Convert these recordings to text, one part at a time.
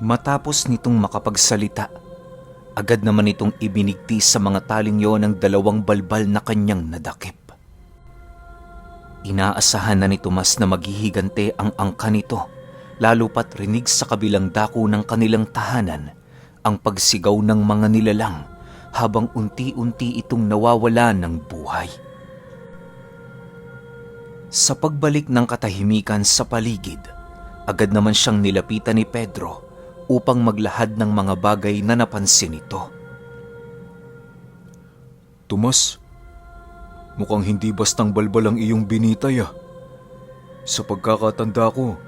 Matapos nitong makapagsalita, agad naman itong ibinigti sa mga taling yon ang dalawang balbal na kanyang nadakip. Inaasahan na ni Tomas na maghihigante ang angka nito, lalo pat rinig sa kabilang dako ng kanilang tahanan ang pagsigaw ng mga nilalang habang unti-unti itong nawawala ng buhay. Sa pagbalik ng katahimikan sa paligid, agad naman siyang nilapitan ni Pedro upang maglahad ng mga bagay na napansin nito. Tomas, mukhang hindi bastang balbal ang iyong binitay ah. Sa pagkakatanda ko,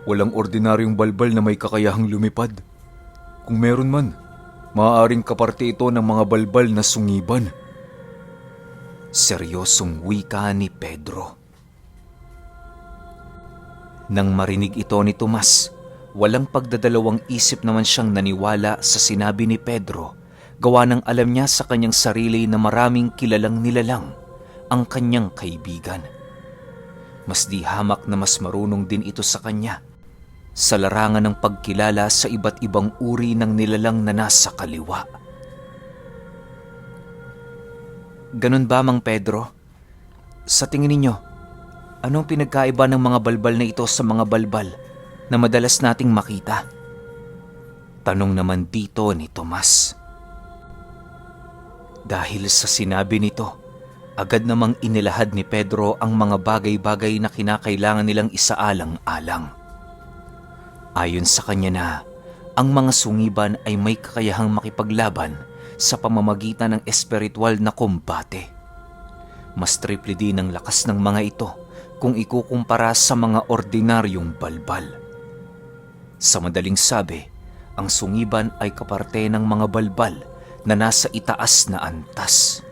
walang ordinaryong balbal na may kakayahang lumipad. Kung meron man, maaaring kaparte ito ng mga balbal na sungiban. Seryosong wika ni Pedro. Nang marinig ito ni Tomas, walang pagdadalawang isip naman siyang naniwala sa sinabi ni Pedro, gawa ng alam niya sa kanyang sarili na maraming kilalang nilalang ang kanyang kaibigan. Mas di hamak na mas marunong din ito sa kanya sa larangan ng pagkilala sa iba't ibang uri ng nilalang na nasa kaliwa. Ganun ba, Mang Pedro? Sa tingin ninyo, anong pinagkaiba ng mga balbal na ito sa mga balbal na madalas nating makita? Tanong naman dito ni Tomas. Dahil sa sinabi nito, agad namang inilahad ni Pedro ang mga bagay-bagay na kinakailangan nilang isaalang-alang. Ayon sa kanya na, ang mga sungiban ay may kakayahang makipaglaban sa pamamagitan ng espiritual na kombate. Mas triple din ang lakas ng mga ito kung ikukumpara sa mga ordinaryong balbal. Sa madaling sabi, ang sungiban ay kaparte ng mga balbal na nasa itaas na antas.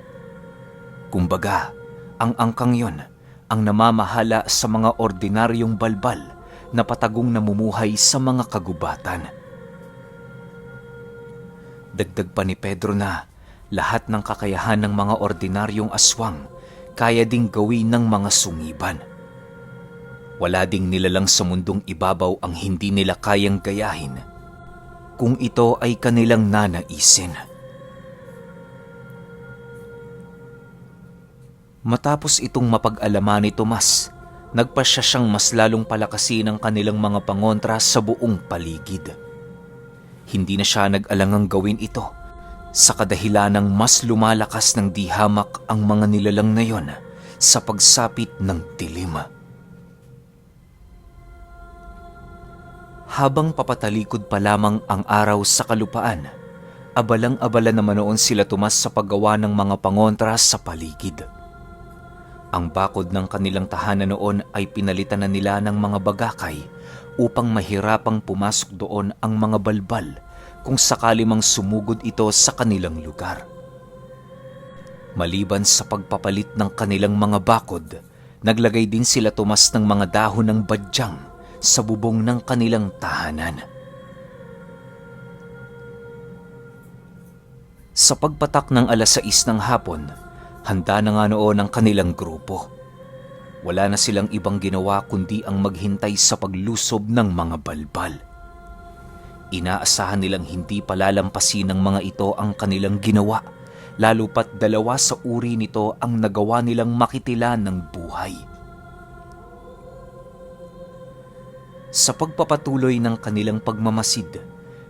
Kumbaga, ang angkang yon ang namamahala sa mga ordinaryong balbal na patagong namumuhay sa mga kagubatan. Dagdag pa ni Pedro na lahat ng kakayahan ng mga ordinaryong aswang kaya ding gawin ng mga sungiban. Wala ding nilalang sa mundong ibabaw ang hindi nila kayang gayahin kung ito ay kanilang nanaisin. Matapos itong mapag-alaman ni Tomas, nagpasya siyang mas lalong palakasin ang kanilang mga pangontra sa buong paligid. Hindi na siya nag-alangang gawin ito sa kadahilanang mas lumalakas ng dihamak ang mga nilalang na yon sa pagsapit ng dilim. Habang papatalikod pa lamang ang araw sa kalupaan, abalang-abala naman noon sila Tomas sa paggawa ng mga pangontra sa paligid. Ang bakod ng kanilang tahanan noon ay pinalitan na nila ng mga bagakay upang mahirapang pumasok doon ang mga balbal kung sakali mang sumugod ito sa kanilang lugar. Maliban sa pagpapalit ng kanilang mga bakod, naglagay din sila Tomas ng mga dahon ng badyang sa bubong ng kanilang tahanan. Sa pagpatak ng 6:00 ng hapon, handa na nga noon ang kanilang grupo. Wala na silang ibang ginawa kundi ang maghintay sa paglusob ng mga balbal. Inaasahan nilang hindi palalampasin ng mga ito ang kanilang ginawa, lalo pat 2 sa uri nito ang nagawa nilang makitila ng buhay. Sa pagpapatuloy ng kanilang pagmamasid,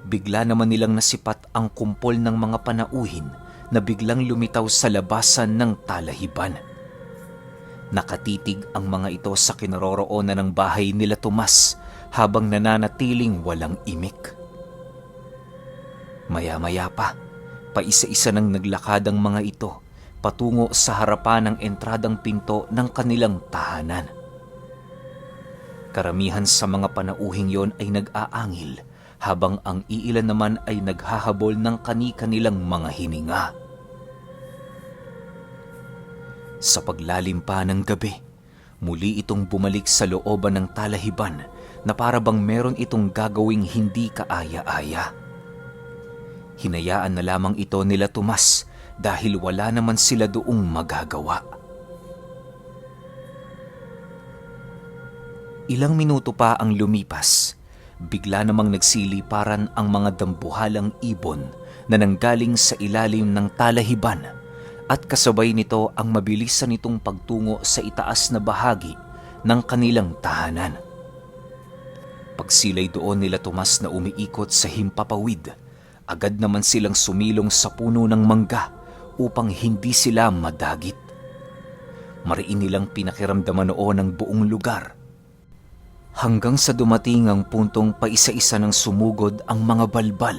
bigla naman nilang nasipat ang kumpol ng mga panauhin na biglang lumitaw sa labasan ng talahiban. Nakatitig ang mga ito sa kinaroroonan ng bahay nila Tomas habang nananatiling walang imik. Maya-maya pa, paisa-isa nang naglakad ang mga ito patungo sa harapan ng entradang pinto ng kanilang tahanan. Karamihan sa mga panauhing yon ay nag-aangil habang ang iilan naman ay naghahabol ng kani-kanilang mga hininga. Sa paglalim pa ng gabi, muli itong bumalik sa looban ng talahiban na para bang meron itong gagawing hindi kaaya-aya. Hinayaan na lamang ito nila Tomas dahil wala naman sila doong magagawa. Ilang minuto pa ang lumipas, bigla namang nagsiliparan ang mga dambuhalang ibon na nanggaling sa ilalim ng talahiban at kasabay nito ang mabilisan nitong pagtungo sa itaas na bahagi ng kanilang tahanan. Pagsilay doon nila Tomas na umiikot sa himpapawid, agad naman silang sumilong sa puno ng mangga upang hindi sila madagit. Mariin nilang pinakiramdaman noon ang buong lugar. Hanggang sa dumating ang puntong paisa-isa ng sumugod ang mga balbal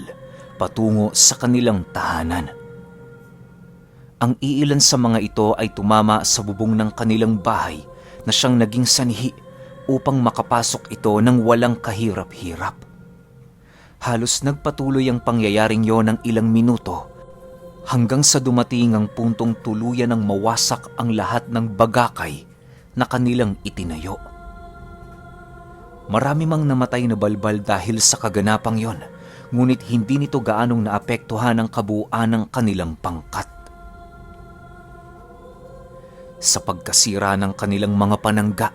patungo sa kanilang tahanan. Ang iilan sa mga ito ay tumama sa bubong ng kanilang bahay na siyang naging sanhi upang makapasok ito ng walang kahirap-hirap. Halos nagpatuloy ang pangyayaring yon ng ilang minuto hanggang sa dumating ang puntong tuluyan ng mawasak ang lahat ng bagakay na kanilang itinayo. Marami mang namatay na balbal dahil sa kaganapang yon, ngunit hindi nito gaanong naapektuhan ang kabuuan ng kanilang pangkat. Sa pagkasira ng kanilang mga panangga,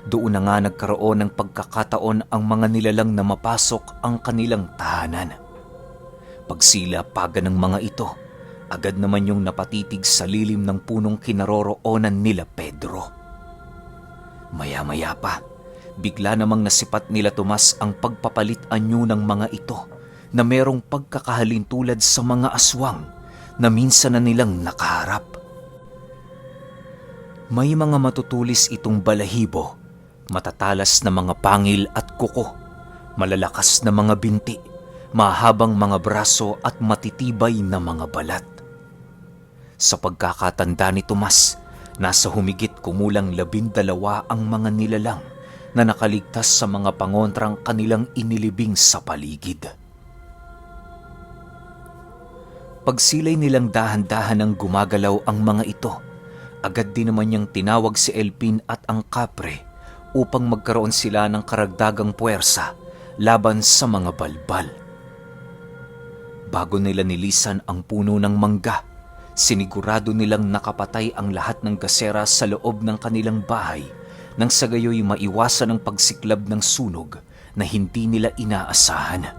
doon na nga nagkaroon ng pagkakataon ang mga nilalang na mapasok ang kanilang tahanan. Pagsilapagan ng mga ito, agad naman yung napatitig sa lilim ng punong kinaroroonan nila Pedro. Maya-maya pa, bigla namang nasipat nila Tomas ang pagpapalit-anyo ng mga ito na merong pagkakahalintulad sa mga aswang na minsan na nilang nakaharap. May mga matutulis itong balahibo, matatalas na mga pangil at kuko, malalakas na mga binti, mahabang mga braso at matitibay na mga balat. Sa pagkakatanda ni Tomas, nasa humigit kumulang 12 ang mga nilalang na nakaligtas sa mga pangontrang kanilang inilibing sa paligid. Pagsilay nilang dahan-dahan ang gumagalaw ang mga ito, agad din naman niyang tinawag si Elpin at ang kapre upang magkaroon sila ng karagdagang puwersa laban sa mga balbal. Bago nila nilisan ang puno ng mangga, sinigurado nilang nakapatay ang lahat ng gasera sa loob ng kanilang bahay nang sa gayoy maiwasan ang pagsiklab ng sunog na hindi nila inaasahan.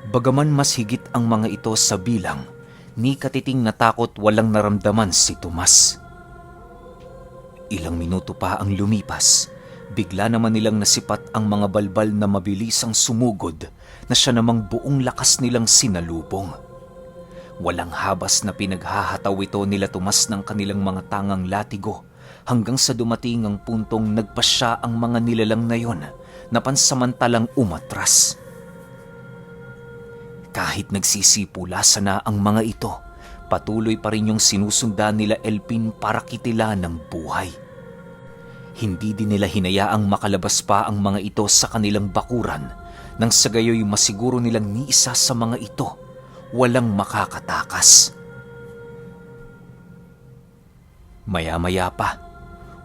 Bagaman mas higit ang mga ito sa bilang, ni katiting natakot walang naramdaman si Tomas. Ilang minuto pa ang lumipas, bigla naman nilang nasipat ang mga balbal na mabilisang sumugod na siya namang buong lakas nilang sinalubong. Walang habas na pinaghahataw ito nila Tomas ng kanilang mga tangang latigo hanggang sa dumating ang puntong nagpasya ang mga nilalang na yon na pansamantalang umatras. Kahit nagsisipulasa na ang mga ito, patuloy pa rin yung sinusundan nila Elpin para kitila ng buhay. Hindi din nila hinayaang makalabas pa ang mga ito sa kanilang bakuran nang sa gayoy masiguro nilang ni isa sa mga ito walang makakatakas. Maya-maya pa,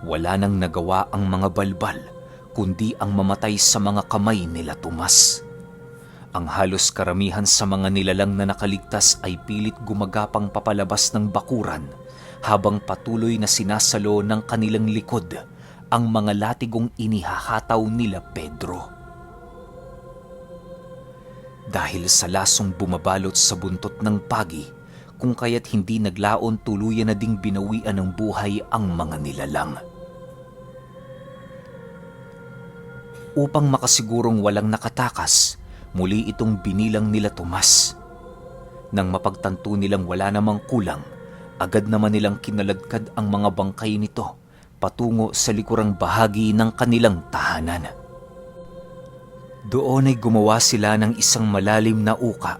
wala nang nagawa ang mga balbal kundi ang mamatay sa mga kamay nila Tomas. Ang halos karamihan sa mga nilalang na nakaligtas ay pilit gumagapang papalabas ng bakuran habang patuloy na sinasalo ng kanilang likod ang mga latigong inihahataw nila Pedro. Dahil sa lasong bumabalot sa buntot ng pagi, kung kaya't hindi naglaon tuluyan na ding binawian ng buhay ang mga nilalang. Upang makasigurong walang nakatakas, muli itong binilang nila Tomas. Nang mapagtanto nilang wala namang kulang, agad naman nilang kinaladkad ang mga bangkay nito patungo sa likurang bahagi ng kanilang tahanan. Doon ay gumawa sila ng isang malalim na uka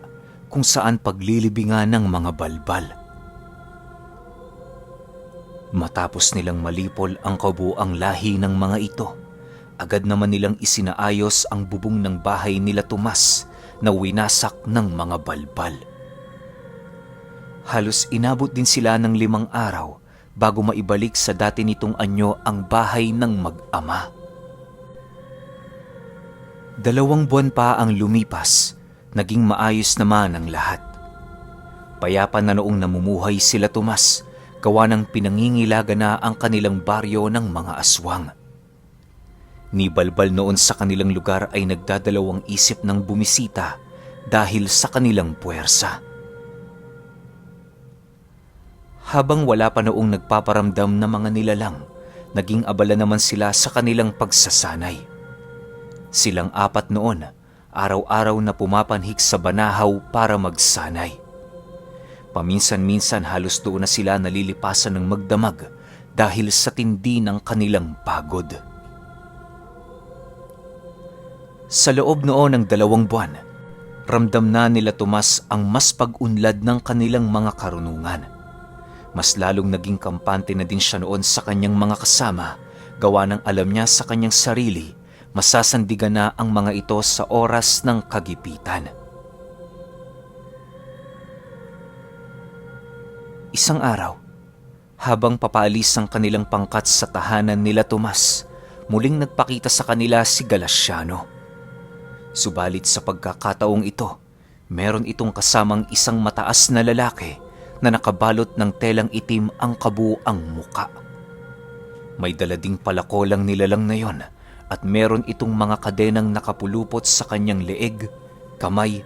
kung saan paglilibingan ng mga balbal. Matapos nilang malipol ang kabuuang lahi ng mga ito, agad naman nilang isinaayos ang bubong ng bahay nila Tomas na winasak ng mga balbal. Halos inabot din sila ng 5 araw bago maibalik sa dati nitong anyo ang bahay ng mag-ama. 2 buwan pa ang lumipas, naging maayos naman ang lahat. Payapa na noong namumuhay sila Tomas, gawa ng pinangingilaga na ang kanilang baryo ng mga aswang. Ni Balbal noon sa kanilang lugar ay nagdadalawang isip ng bumisita dahil sa kanilang puwersa. Habang wala pa noong nagpaparamdam na mga nilalang, naging abala naman sila sa kanilang pagsasanay. Silang apat noon, araw-araw na pumapanhik sa banahaw para magsanay. Paminsan-minsan halos doon na sila nalilipasan ng magdamag dahil sa tindi ng kanilang pagod. Sa loob noon ng 2 buwan, ramdam na nila Tomas ang mas pag-unlad ng kanilang mga karunungan. Mas lalong naging kampante na din siya noon sa kanyang mga kasama, gawa ng alam niya sa kanyang sarili, masasandigan na ang mga ito sa oras ng kagipitan. Isang araw, habang papaalis ang kanilang pangkat sa tahanan nila Tomas, muling nagpakita sa kanila si Galasiano. Subalit sa pagkakataong ito, meron itong kasamang isang mataas na lalaki na nakabalot ng telang itim ang kabuuang muka. May dala ding palakolang nilalang na yon at meron itong mga kadenang nakapulupot sa kanyang leeg, kamay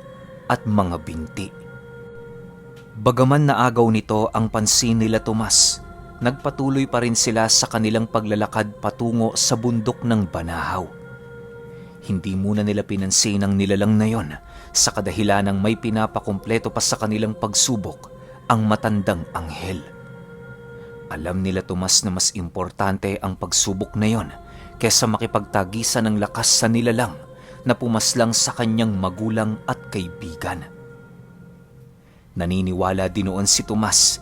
at mga binti. Bagaman naagaw nito ang pansin nila Tomas, nagpatuloy pa rin sila sa kanilang paglalakad patungo sa bundok ng Banahaw. Hindi muna nila pinansin ang nilalang na yon sa kadahilanang may pinapakumpleto pa sa kanilang pagsubok ang matandang anghel. Alam nila Tomas na mas importante ang pagsubok na yon kesa makipagtagisan ng lakas sa nilalang na pumaslang sa kanyang magulang at kaibigan. Naniniwala din noon si Tomas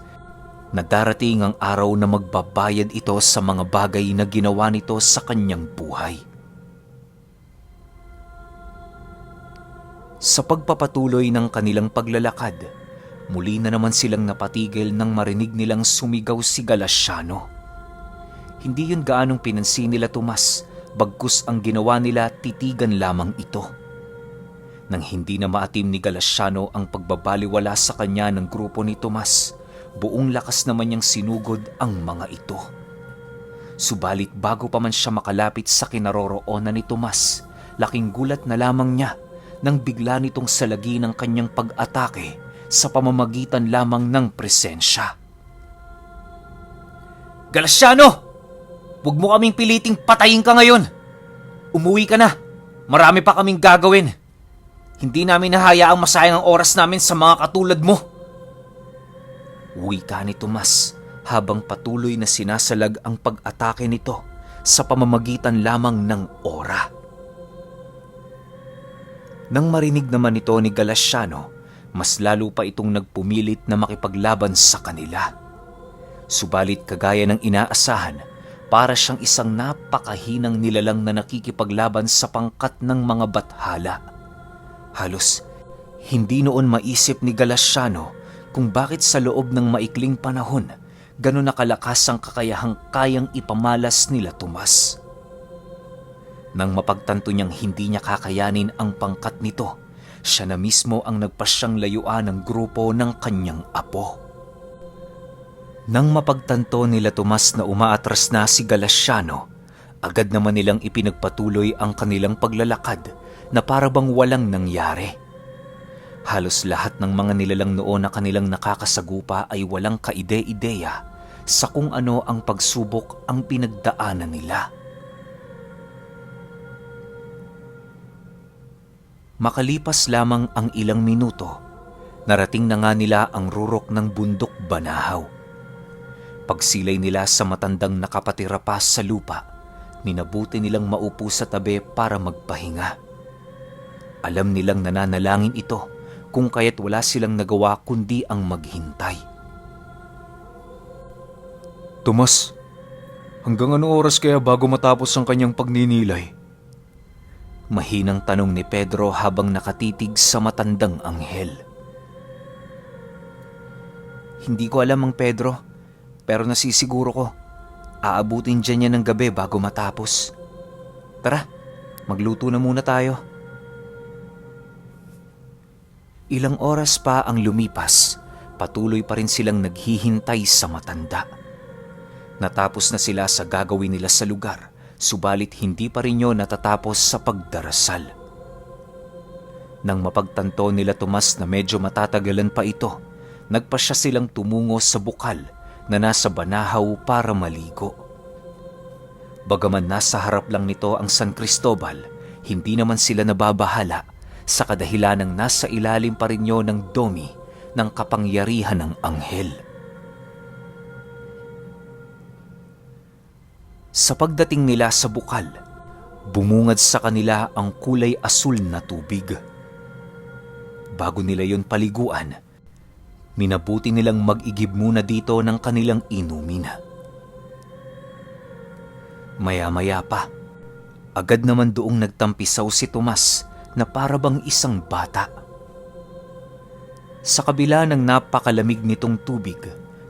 na darating ang araw na magbabayad ito sa mga bagay na ginawa nito sa kanyang buhay. Sa pagpapatuloy ng kanilang paglalakad, muli na naman silang napatigil nang marinig nilang sumigaw si Galasiano. Hindi yun gaanong pinansin nila Tomas, bagkus ang ginawa nila titigan lamang ito. Nang hindi na maatim ni Galasiano ang pagbabaliwala sa kanya ng grupo ni Tomas, buong lakas naman niyang sinugod ang mga ito. Subalit bago pa man siya makalapit sa kinaroroonan ni Tomas, laking gulat na lamang niya nang bigla nitong salagi ng kanyang pag-atake sa pamamagitan lamang ng presensya. Galasiano! Huwag mo kaming piliting patayin ka ngayon! Umuwi ka na! Marami pa kaming gagawin! Hindi namin nahayaang masayang ang oras namin sa mga katulad mo! Wika ni Tomas habang patuloy na sinasalag ang pag-atake nito sa pamamagitan lamang ng ora. Nang marinig naman ito ni Galasiano, mas lalo pa itong nagpumilit na makipaglaban sa kanila. Subalit kagaya ng inaasahan, para siyang isang napakahinang nilalang na nakikipaglaban sa pangkat ng mga bathala. Halos hindi noon maisip ni Galasiano kung bakit sa loob ng maikling panahon ganon nakalakas ang kakayahang kayang ipamalas nila Tomas. Nang mapagtanto niyang hindi niya kakayanin ang pangkat nito, siya na mismo ang nagpasyang layuan ng grupo ng kanyang apo. Nang mapagtanto nila Tomas na umaatras na si Galasiano, agad naman nilang ipinagpatuloy ang kanilang paglalakad na parabang walang nangyari. Halos lahat ng mga nilalang noon na kanilang nakakasagupa ay walang kaide-ideya sa kung ano ang pagsubok ang pinagdaanan nila. Makalipas lamang ang ilang minuto, narating na nga nila ang rurok ng bundok Banahaw. Pagsilay nila sa matandang nakapatira pa sa lupa, minabuti nilang maupo sa tabi para magpahinga. Alam nilang nananalangin ito kung kaya't wala silang nagawa kundi ang maghintay. Tomas, hanggang anong oras kaya bago matapos ang kanyang pagninilay? Mahinang tanong ni Pedro habang nakatitig sa matandang anghel. Hindi ko alam, Mang Pedro, pero nasisiguro ko, aabutin dyan niya ng gabi bago matapos. Tara, magluto na muna tayo. Ilang oras pa ang lumipas, patuloy pa rin silang naghihintay sa matanda. Natapos na sila sa gagawin nila sa lugar, subalit hindi pa rin yun natatapos sa pagdarasal. Nang mapagtanto nila Tomas na medyo matatagalan pa ito, nagpasya silang tumungo sa bukal na nasa banahaw para maligo. Bagaman nasa harap lang nito ang San Cristobal, hindi naman sila nababahala sa kadahilanang nasa ilalim pa rin yun ng domi ng kapangyarihan ng anghel. Sa pagdating nila sa bukal, bumungad sa kanila ang kulay asul na tubig. Bago nila yon paliguan, minabuti nilang mag-igib muna dito ng kanilang inumin. Maya-maya pa, agad naman doong nagtampisaw si Tomas na parabang isang bata. Sa kabila ng napakalamig nitong tubig,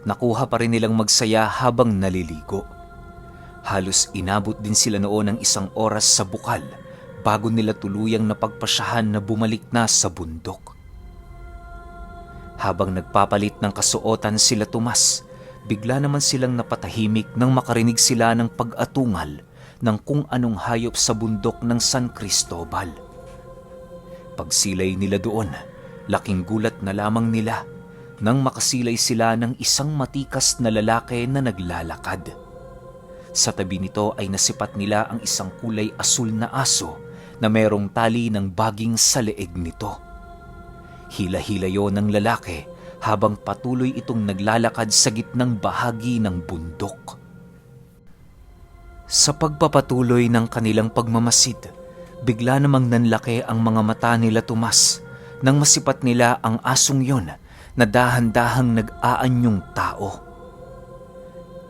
nakuha pa rin nilang magsaya habang naliligo. Halos inabot din sila noon ng 1 oras sa bukal bago nila tuluyang napagpasyahan na bumalik na sa bundok. Habang nagpapalit ng kasuotan sila Tomas, bigla naman silang napatahimik nang makarinig sila ng pag-atungal ng kung anong hayop sa bundok ng San Cristobal. Pagsilay nila doon, laking gulat na lamang nila nang makasilay sila ng isang matikas na lalaki na naglalakad. Sa tabi nito ay nasipat nila ang isang kulay asul na aso na merong tali ng baging sa leeg nito. Hila-hila yon ng lalaki habang patuloy itong naglalakad sa gitnang bahagi ng bundok. Sa pagpapatuloy ng kanilang pagmamasid, bigla namang nanlaki ang mga mata nila Tomas nang masipat nila ang asong yon na dahan-dahang nag-aanyong tao.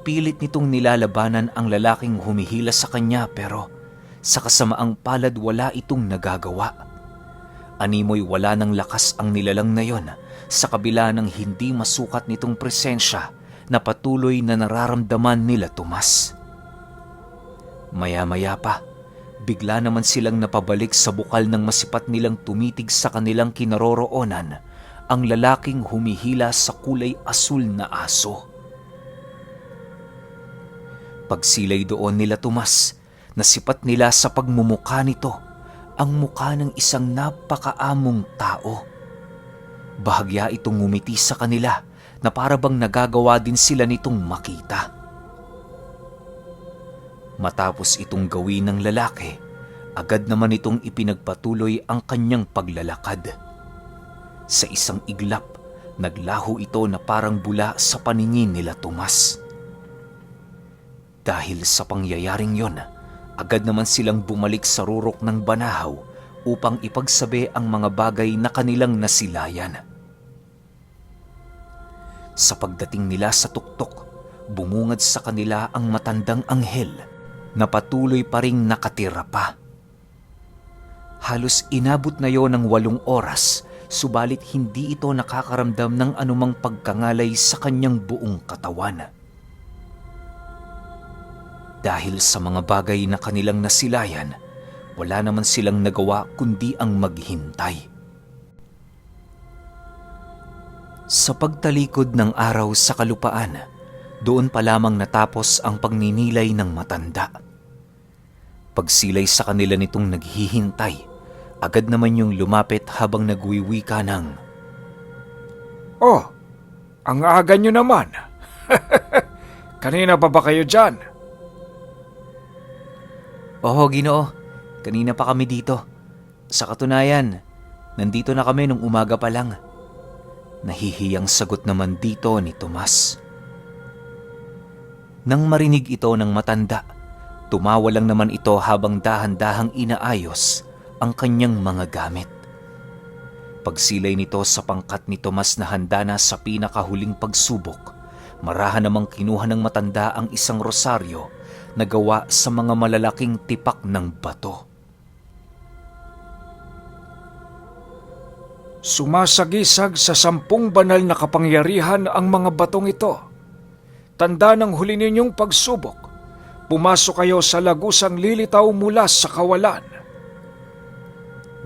Pilit nitong nilalabanan ang lalaking humihila sa kanya pero sa kasamaang palad wala itong nagagawa. Animoy wala ng lakas ang nilalang na yon sa kabila ng hindi masukat nitong presensya na patuloy na nararamdaman nila Tomas. Maya-maya pa, bigla naman silang napabalik sa bukal ng masipat nilang tumitig sa kanilang kinaroroonan ang lalaking humihila sa kulay asul na aso. Pagsilay doon nila Tomas, nasipat nila sa pagmumukha nito ang mukha ng isang napakaamong tao. Bahagya itong ngumiti sa kanila na parabang nagagawa din sila nitong makita. Matapos itong gawin ng lalaki, agad naman itong ipinagpatuloy ang kanyang paglalakad. Sa isang iglap, naglaho ito na parang bula sa paningin nila Tomas. Dahil sa pangyayaring yon, agad naman silang bumalik sa rurok ng banahaw upang ipagsabi ang mga bagay na kanilang nasilayan. Sa pagdating nila sa tuktok, bumungad sa kanila ang matandang anghel na patuloy pa ring nakatira pa. Halos inabot na yon ng 8 oras, subalit hindi ito nakakaramdam ng anumang pagkangalay sa kanyang buong katawan. Dahil sa mga bagay na kanilang nasilayan, wala naman silang nagawa kundi ang maghintay. Sa pagtalikod ng araw sa kalupaan, doon pa lamang natapos ang pagninilay ng matanda. Pagsilay sa kanila nitong naghihintay, agad naman yung lumapit habang nagwiwika ng, "Oh, ang aga nyo naman. Kanina pa ba kayo dyan?" "Oho, Ginoo. Kanina pa kami dito. Sa katunayan, nandito na kami nung umaga pa lang." Nahihiyang sagot naman dito ni Tomas. Nang marinig ito ng matanda, tumawa lang naman ito habang dahan-dahang inaayos ang kanyang mga gamit. Pagsilay nito sa pangkat ni Tomas na handa na sa pinakahuling pagsubok, marahan namang kinuha ng matanda ang isang rosaryo na gawa sa mga malalaking tipak ng bato. "Sumasagisag sa 10 banal na kapangyarihan ang mga batong ito. Tanda ng huli ninyong pagsubok. Pumasok kayo sa lagusang lilitaw mula sa kawalan."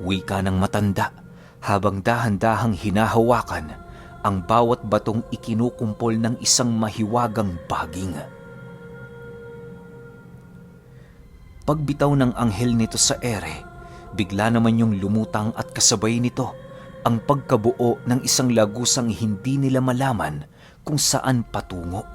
Wika ng matanda habang dahan-dahang hinahawakan ang bawat batong ikinukumpol ng isang mahiwagang baging. Pagbitaw ng anghel nito sa ere, bigla naman yung lumutang at kasabay nito ang pagkabuo ng isang lagusang hindi nila malaman kung saan patungo.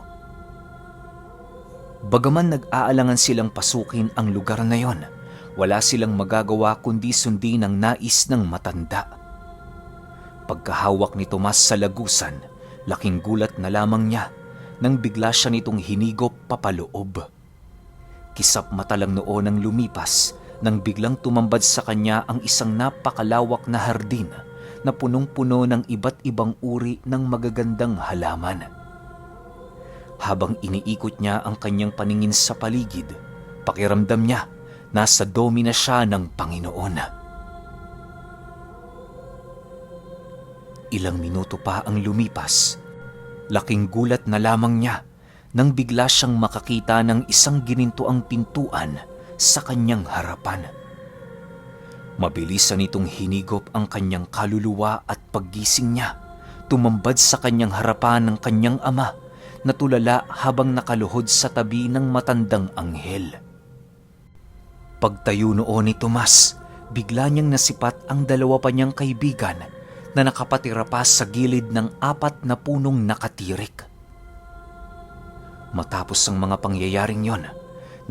Bagaman nag-aalangan silang pasukin ang lugar na yon, wala silang magagawa kundi sundin ang nais ng matanda. Pagkahawak ni Tomas sa lagusan, laking gulat na lamang niya nang bigla siya nitong hinigop papaloob. Kisap mata lang noon ang lumipas nang biglang tumambad sa kanya ang isang napakalawak na hardin na punong-puno ng iba't ibang uri ng magagandang halaman. Habang iniikot niya ang kanyang paningin sa paligid, pakiramdam niya nasa domi na siya ng Panginoon. Ilang minuto pa ang lumipas, laking gulat na lamang niya nang bigla siyang makakita ng isang ginintuang pintuan sa kanyang harapan. Mabilisan nitong hinigop ang kanyang kaluluwa at paggising niya, tumambad sa kanyang harapan ng kanyang ama na tulala habang nakaluhod sa tabi ng matandang anghel. Pagtayo noon ni Tomas, bigla niyang nasipat ang dalawa pa niyang kaibigan na nakapatira pa sa gilid ng 4 na punong nakatirik. Matapos ang mga pangyayaring yon,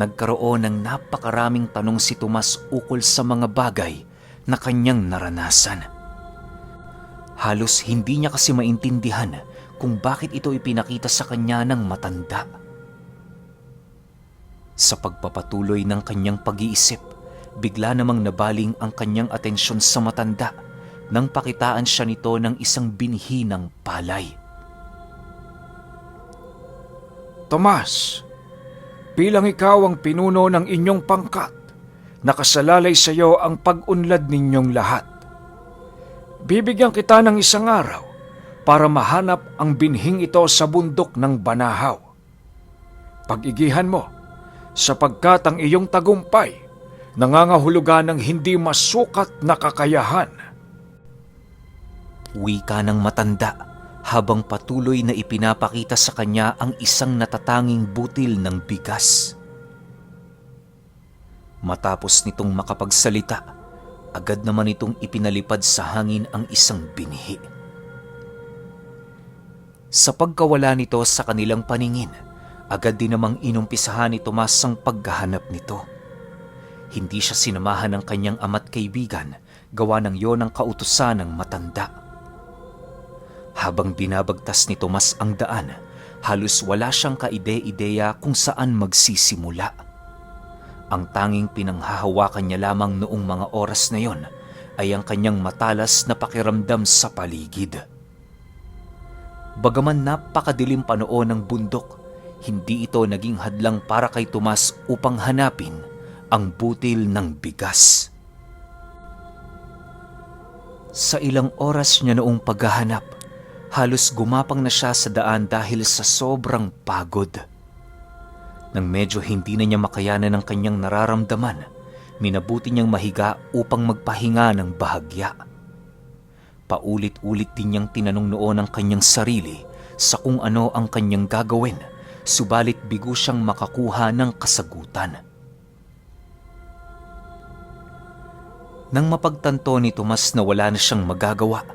nagkaroon ng napakaraming tanong si Tomas ukol sa mga bagay na kanyang naranasan. Halos hindi niya kasi maintindihan kung bakit ito ipinakita sa kanya ng matanda. Sa pagpapatuloy ng kanyang pag-iisip, bigla namang nabaling ang kanyang atensyon sa matanda nang pakitaan siya nito ng isang binhi ng palay. Tomas, bilang ikaw ang pinuno ng inyong pangkat, nakasalalay sa iyo ang pag-unlad ninyong lahat. Bibigyan kita ng isang araw para mahanap ang binhing ito sa bundok ng Banahaw. Pag-igihan mo, sapagkat ang iyong tagumpay nangangahulugan ng hindi masukat na kakayahan. Wika ng matanda habang patuloy na ipinapakita sa kanya ang isang natatanging butil ng bigas. Matapos nitong makapagsalita, agad naman itong ipinalipad sa hangin ang isang binhi. Sa pagkawala nito sa kanilang paningin, agad din namang inumpisahan ni Tomas ang paghahanap nito. Hindi siya sinamahan ng kanyang ama't kaibigan, gawa ng yon ang kautusan ng matanda. Habang binabagtas ni Tomas ang daan, halos wala siyang kaide-ideya kung saan magsisimula. Ang tanging pinanghahawakan niya lamang noong mga oras na yon ay ang kanyang matalas na pakiramdam sa paligid. Bagaman napakadilim pa noon ng bundok, hindi ito naging hadlang para kay Tomas upang hanapin ang butil ng bigas. Sa ilang oras niya noong paghahanap, halos gumapang na siya sa daan dahil sa sobrang pagod. Nang medyo hindi na niya makayanan ang kanyang nararamdaman, minabuti niyang mahiga upang magpahinga ng bahagya. Paulit-ulit din niyang tinanong noon ang kanyang sarili sa kung ano ang kanyang gagawin, subalit bigo siyang makakuha ng kasagutan. Nang mapagtanto ni Tomas na wala na siyang magagawa,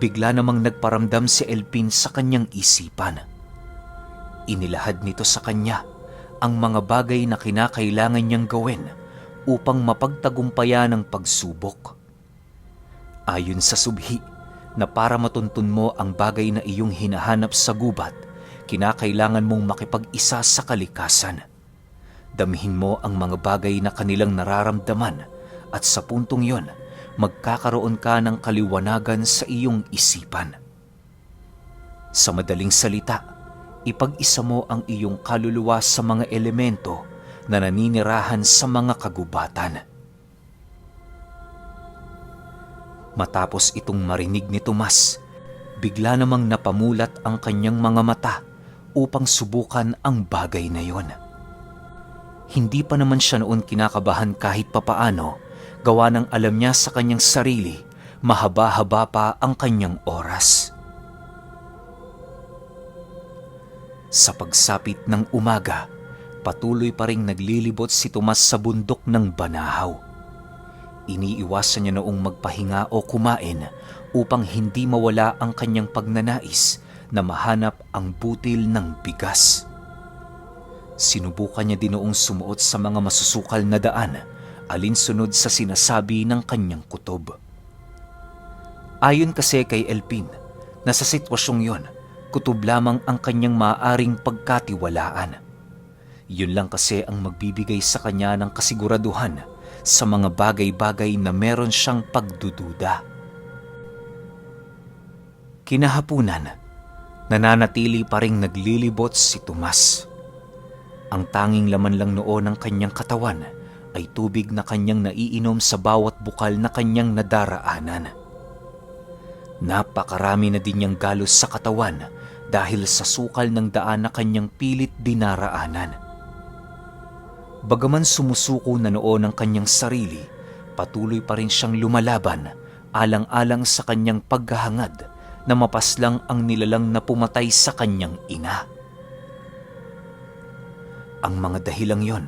bigla namang nagparamdam si Elpin sa kanyang isipan. Inilahad nito sa kanya ang mga bagay na kinakailangan niyang gawin upang mapagtagumpayan ang pagsubok. Ayon sa subhi, na para matuntun mo ang bagay na iyong hinahanap sa gubat, kinakailangan mong makipag-isa sa kalikasan. Damhin mo ang mga bagay na kanilang nararamdaman at sa puntong yon, magkakaroon ka ng kaliwanagan sa iyong isipan. Sa madaling salita, ipag-isa mo ang iyong kaluluwa sa mga elemento na naninirahan sa mga kagubatan. Matapos itong marinig ni Tomas, bigla namang napamulat ang kanyang mga mata upang subukan ang bagay na yon. Hindi pa naman siya noon kinakabahan kahit papaano, gawa ng alam niya sa kanyang sarili, mahaba-haba pa ang kanyang oras. Sa pagsapit ng umaga, patuloy pa ring naglilibot si Tomas sa bundok ng Banahaw. Iniiwasan niya noong magpahinga o kumain upang hindi mawala ang kanyang pagnanais na mahanap ang butil ng bigas. Sinubukan niya din noong sumuot sa mga masusukal na daan alinsunod sa sinasabi ng kanyang kutob. Ayon kasi kay Elpin, na sa sitwasyong yon, kutob lamang ang kanyang maaaring pagkatiwalaan. Yun lang kasi ang magbibigay sa kanya ng kasiguraduhan sa mga bagay-bagay na meron siyang pagdududa. Kinahapunan, nananatili pa ring naglilibot si Tomas. Ang tanging laman lang noon ng kanyang katawan ay tubig na kanyang naiinom sa bawat bukal na kanyang nadaraanan. Napakarami na din niyang galos sa katawan dahil sa sukal ng daan na kanyang pilit dinaraanan. Bagaman sumusuko na noon ang kanyang sarili, patuloy pa rin siyang lumalaban alang-alang sa kanyang paghahangad na mapaslang ang nilalang na pumatay sa kanyang ina. Ang mga dahilang yon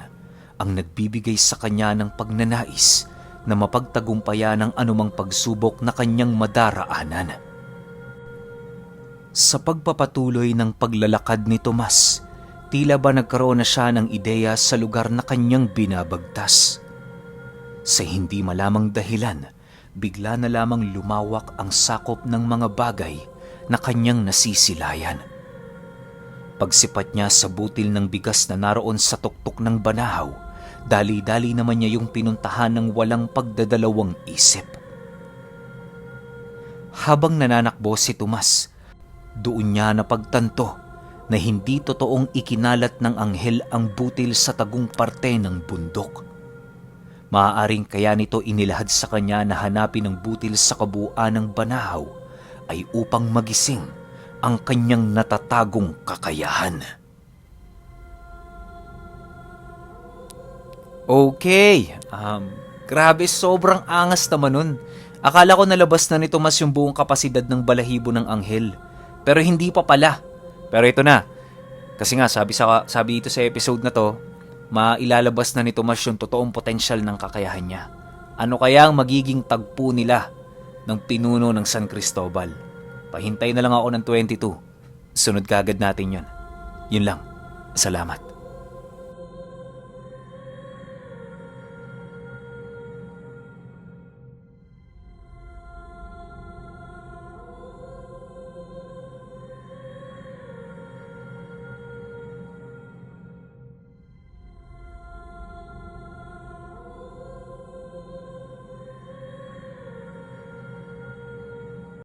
ang nagbibigay sa kanya ng pagnanais na mapagtagumpayan ang anumang pagsubok na kanyang madaraanan. Sa pagpapatuloy ng paglalakad ni Tomas, tila ba nagkaroon na siya ng ideya sa lugar na kanyang binabagtas. Sa hindi malamang dahilan, bigla na lamang lumawak ang sakop ng mga bagay na kanyang nasisilayan. Pagsipat niya sa butil ng bigas na naroon sa tuktok ng Banahaw, dali-dali naman niya yung pinuntahan ng walang pagdadalawang isip. Habang nananakbo si Tomas, doon niya napagtanto na hindi totoong ikinalat ng anghel ang butil sa tagong parte ng bundok. Maaaring kaya nito inilahad sa kanya na hanapin ang butil sa kabuuan ng Banahaw ay upang magising ang kanyang natatagong kakayahan. Okay, grabe, sobrang angas naman nun. Akala ko nalabas na ni Tomas yung buong kapasidad ng balahibo ng anghel. Pero hindi pa pala. Pero ito na. Kasi nga, sabi ito sa episode na to, mailalabas na ni Tomas yung totoong potensyal ng kakayahan niya. Ano kaya ang magiging tagpo nila ng pinuno ng San Cristobal? Pahintay na lang ako ng 22. Sunod kagad natin yun. Yun lang. Salamat.